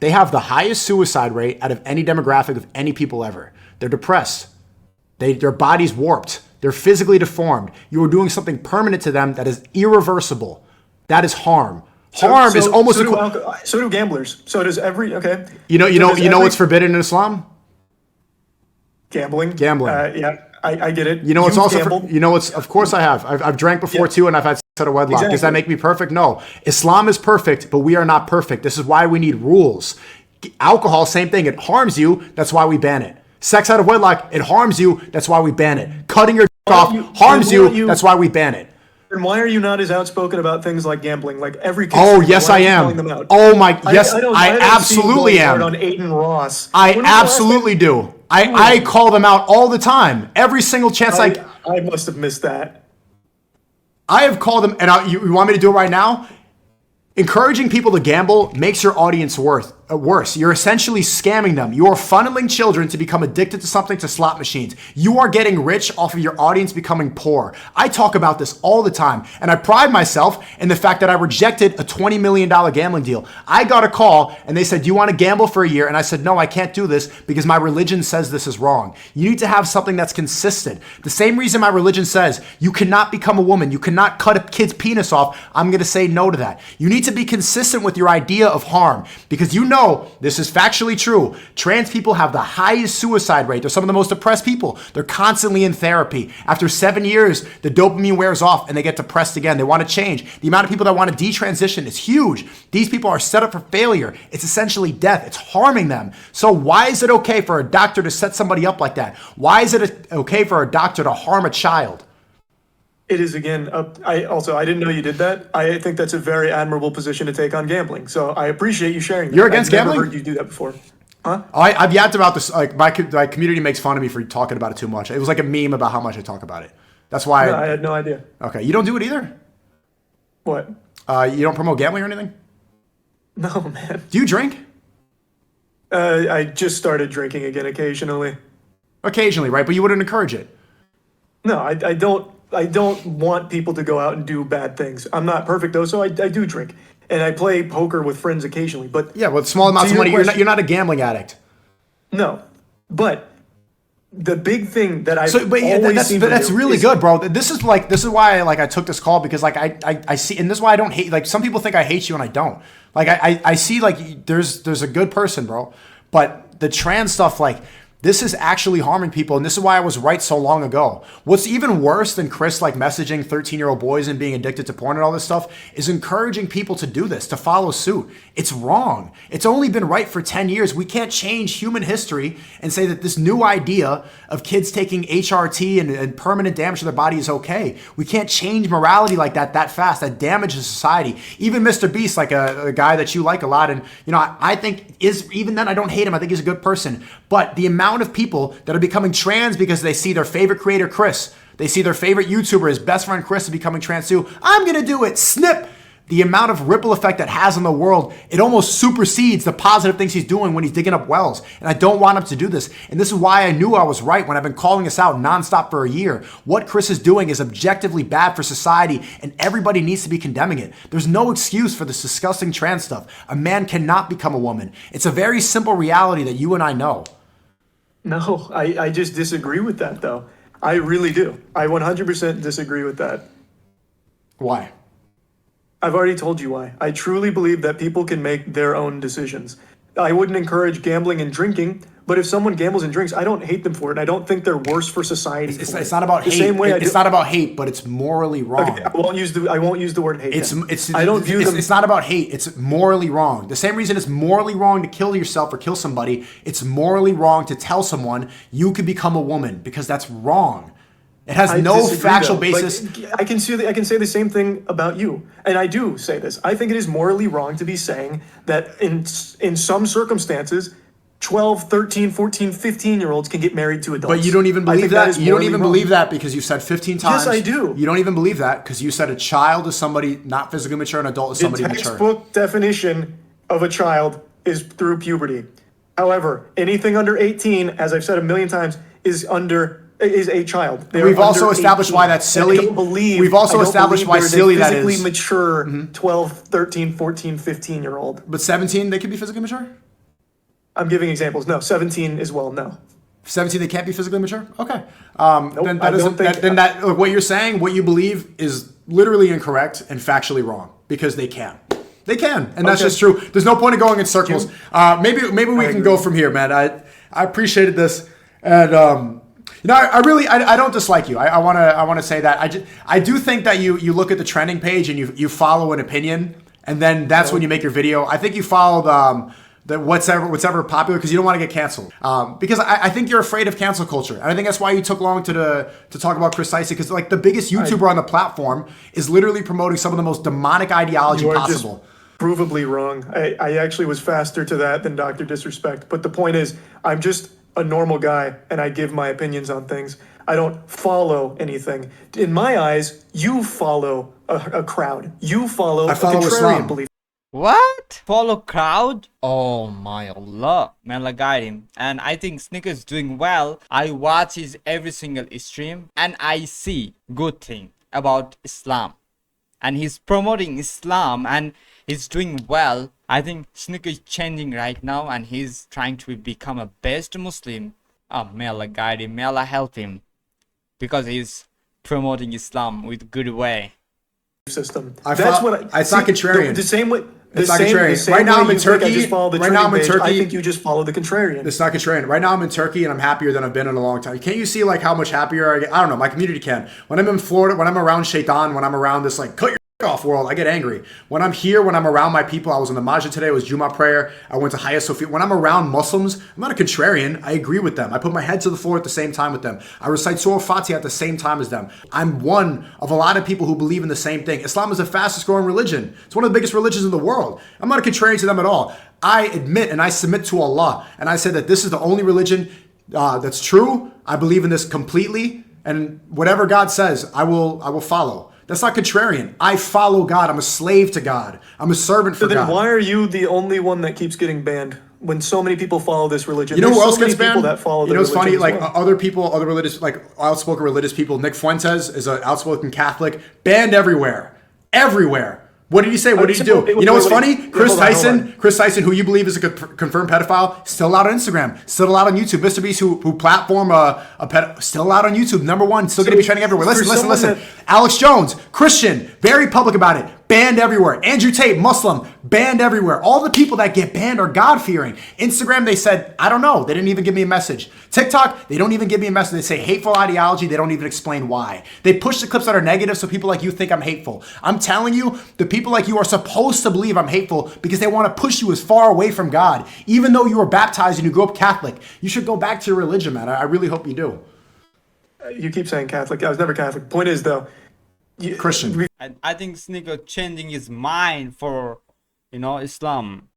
They have the highest suicide rate out of any demographic of any people ever. They're depressed. Their body's warped. They're physically deformed. You are doing something permanent to them that is irreversible. That is harm. Harm is almost... So do gamblers. So does every... Okay. You know what's forbidden in Islam? Gambling. Yeah, I get it. You know what's of course I have. I've drank before too, and I've had sex out of wedlock. Exactly. Does that make me perfect? No. Islam is perfect, but we are not perfect. This is why we need rules. Alcohol, same thing. It harms you. That's why we ban it. Sex out of wedlock, it harms you. That's why we ban it. Cutting your off harms you. That's why we ban it. And why are you not as outspoken about things like gambling? Like every case. Oh, yes, I am. Oh my, yes, I absolutely am. On Aiden Ross. I absolutely do. I call them out all the time. Every single chance I must have missed that. I have called them, and you want me to do it right now? Encouraging people to gamble makes your audience worse. You're essentially scamming them. You are funneling children to become addicted to something, to slot machines. You are getting rich off of your audience becoming poor. I talk about this all the time, and I pride myself in the fact that I rejected a $20 million gambling deal. I got a call, and they said, do you want to gamble for a year? And I said, no, I can't do this because my religion says this is wrong. You need to have something that's consistent. The same reason my religion says you cannot become a woman, you cannot cut a kid's penis off, I'm going to say no to that. You need to be consistent with your idea of harm because you know this is factually true. Trans people have the highest suicide rate. They're some of the most depressed people. They're constantly in therapy. After 7 years, the dopamine wears off and they get depressed again. They want to change. The amount of people that want to detransition is huge. These people are set up for failure. It's essentially death. It's harming them. So why is it okay for a doctor to set somebody up like that? Why is it okay for a doctor to harm a child? It is, again, I didn't know you did that. I think that's a very admirable position to take on gambling. So I appreciate you sharing that. You're against gambling? I've never heard you do that before. Huh? I've yapped about this. Like my community makes fun of me for talking about it too much. It was like a meme about how much I talk about it. That's why. No, I had no idea. Okay. You don't do it either? What? You don't promote gambling or anything? No, man. Do you drink? I just started drinking again occasionally. Occasionally, right? But you wouldn't encourage it? No, I don't. I don't want people to go out and do bad things. I'm not perfect though, so I do drink. And I play poker with friends occasionally. But yeah, with small amounts of money, you're not a gambling addict. No. But the big thing that that's really good, bro. This is why I took this call because I see, and this is why I don't hate, like some people think I hate you and I don't. Like I see like there's a good person, bro. But the trans stuff, like this is actually harming people, and this is why I was right so long ago. What's even worse than Chris like messaging 13-year-old boys and being addicted to porn and all this stuff is encouraging people to do this, to follow suit. It's wrong. It's only been right for 10 years. We can't change human history and say that this new idea of kids taking HRT and permanent damage to their body is okay. We can't change morality like that fast. That damages society. Even Mr. Beast, like a guy that you like a lot, and I think even then I don't hate him. I think he's a good person. But the amount of people that are becoming trans because they see their favorite creator, Chris. They see their favorite YouTuber, his best friend, Chris, is becoming trans too. I'm going to do it. Snip. The amount of ripple effect that has on the world, it almost supersedes the positive things he's doing when he's digging up wells. And I don't want him to do this. And this is why I knew I was right when I've been calling this out nonstop for a year. What Chris is doing is objectively bad for society, and everybody needs to be condemning it. There's no excuse for this disgusting trans stuff. A man cannot become a woman. It's a very simple reality that you and I know. No, I just disagree with that, though. I really do. I 100% disagree with that. Why? I've already told you why. I truly believe that people can make their own decisions. I wouldn't encourage gambling and drinking, but if someone gambles and drinks, I don't hate them for it. I don't think they're worse for society. It's not about hate. It's not about hate, but it's morally wrong. Okay, I won't use the word hate. It's not about hate. It's morally wrong. The same reason it's morally wrong to kill yourself or kill somebody. It's morally wrong to tell someone you could become a woman because that's wrong. It has no factual basis. Like, I can say the same thing about you, and I do say this. I think it is morally wrong to be saying that in some circumstances, 12, 13, 14, 15-year-olds can get married to adults. But you don't even believe that? You don't even believe that because you said 15 times. Yes, I do. You don't even believe that because you said a child is somebody not physically mature, an adult is somebody mature. The textbook definition of a child is through puberty. However, anything under 18, as I've said a million times, is a child. We've also established why that's silly. We've also established why silly that is. Physically mature 12, 13, 14, 15-year-old. But 17, they could be physically mature? I'm giving examples. No, 17 as well. No. 17, they can't be physically mature? Okay. Then I don't think- what you're saying, what you believe is literally incorrect and factually wrong because they can. They can, and that's Okay. just true. There's no point in going in circles. Maybe we can go from here, man. I appreciated this, and I don't dislike you. I want to say that I do think that you look at the trending page and you follow an opinion, and then that's when you make your video. I think you followed the whatever popular because you don't want to get canceled. Because I think you're afraid of cancel culture, and I think that's why you took long to talk about Cr1TiKal because like the biggest YouTuber on the platform is literally promoting some of the most demonic ideology You are possible. provably wrong. I actually was faster to that than Dr. Disrespect. But the point is, I'm just a normal guy and I give my opinions on things. I don't follow anything. In my eyes, you follow a crowd. You follow a contrarian Islam. belief. What? Follow crowd? Oh my Allah. May Allah guide him. And I think SNEAKO is doing well. I watch his every single stream and I see good thing about Islam. And he's promoting Islam and he's doing well. I think SNEAKO is changing right now and he's trying to become a best Muslim. May Allah guide him. May Allah help him. Because he's promoting Islam with good way. System. It's not contrarian. The same way. It's not contrarian. Right now I'm in Turkey. Right now I'm in Turkey. I think you just follow the contrarian. It's not contrarian. Right now I'm in Turkey and I'm happier than I've been in a long time. Can't you see like how much happier I get? I don't know. My community can. When I'm in Florida, when I'm around Shaitan, when I'm around this like cut your off world, I get angry. When I'm here, when I'm around my people, I was in the Muzehid today, it was Juma prayer. I went to Hagia Sophia. When I'm around Muslims, I'm not a contrarian. I agree with them. I put my head to the floor at the same time with them. I recite Surah Fatiha at the same time as them. I'm one of a lot of people who believe in the same thing. Islam is the fastest growing religion. It's one of the biggest religions in the world. I'm not a contrarian to them at all. I admit and I submit to Allah. And I say that this is the only religion that's true. I believe in this completely. And whatever God says, I will follow. That's not contrarian. I follow God. I'm a slave to God. I'm a servant for So then God. why are you the only one that keeps getting banned when so many people follow this religion? You know who There's else so many gets banned? people that follow You know what's funny? religion as Like well. other people, other religious, like outspoken religious people. Nick Fuentes is an outspoken Catholic, banned everywhere. Everywhere. What did he say? What did he do? You know what's funny? Cr1TiKal, who you believe is a confirmed pedophile, still allowed on Instagram, still allowed on YouTube. Mr. Beast, who platform still allowed on YouTube. Number one, still going to be trending everywhere. Listen. Alex Jones, Christian, very public about it. Banned everywhere. Andrew Tate, Muslim, banned everywhere. All the people that get banned are God-fearing. Instagram, they said, I don't know. They didn't even give me a message. TikTok, they don't even give me a message. They say hateful ideology. They don't even explain why. They push the clips that are negative so people like you think I'm hateful. I'm telling you, the people like you are supposed to believe I'm hateful because they want to push you as far away from God. Even though you were baptized and you grew up Catholic, you should go back to your religion, man. I really hope you do. You keep saying Catholic. I was never Catholic. Point is, though, Christian. I think SNEAKO changing his mind for, Islam.